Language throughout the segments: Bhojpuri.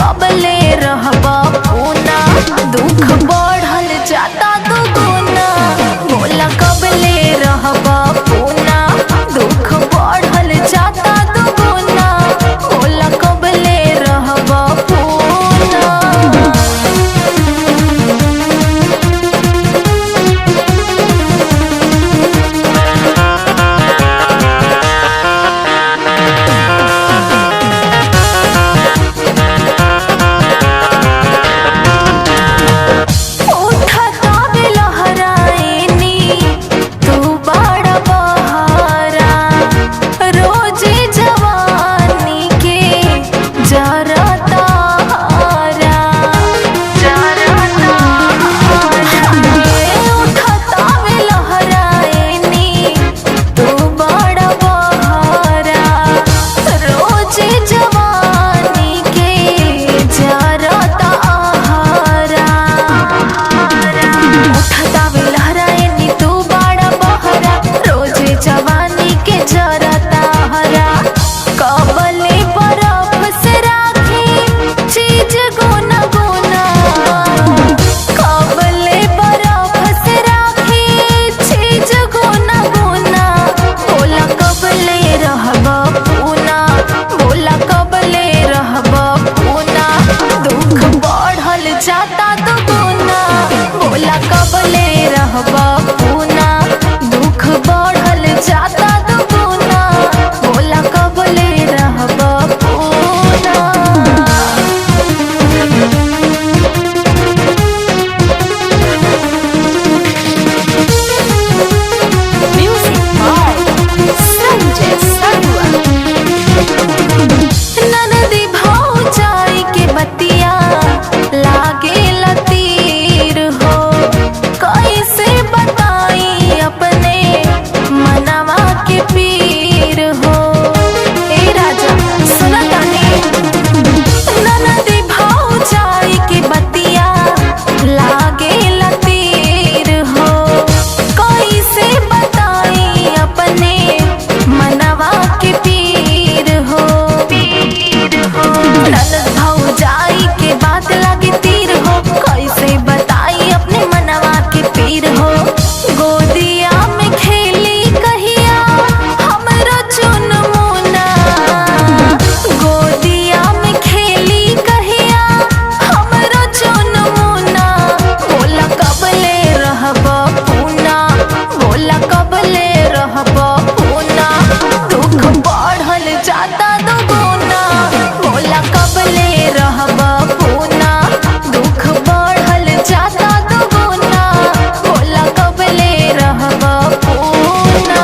कबले रहबा पूना, दुख बढ़ल जाता दुगुना। बोला कबले रहबा पूना, दुख बढ़ल जाता दुगुना। बोला कबले रहबा पूना। जाता दुगुना, बोला कबले रहबा पूना। दुख बढ़ल जाता दुगुना, बोला कबले रहबा पूना। Music by Sanjay Sarua. ननदी भौजाई के बतिया लागे लतीर हो, कैसे बताई अपने मनवा के पीर हो। ए राजा सुना तानी, ननदी भौजाई के बतिया लागे लतीर हो, कैसे बताई अपने मनवा के पीर हो। ननद भौजाई के बात लागे तीर हो, कैसे बताई अपने मनवा के पीर हो। गोदिया में खेली कहिया हमरा चुन मुना, गोदिया में खेली कहिया हमरा चुन मुना। बोला कबले रहबा पूना, बोला कबले रहबा पूना। दुख बढ़ल जाता दुगुना, बोला कबले रहबा पूना। दुख बढ़ल जाता दुगुना, बोला कबले रहबा पूना।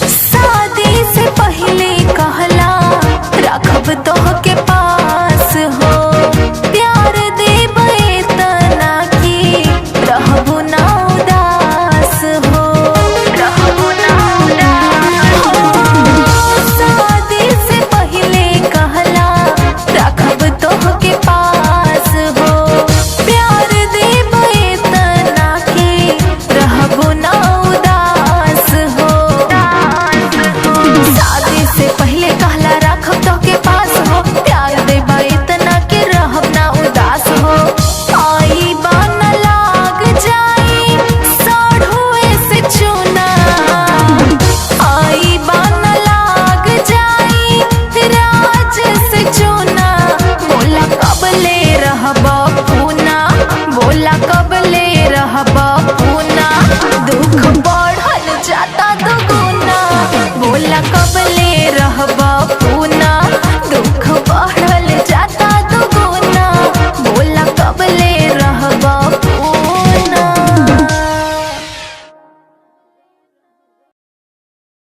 शादी से पहले कहला रखब तोह के पास,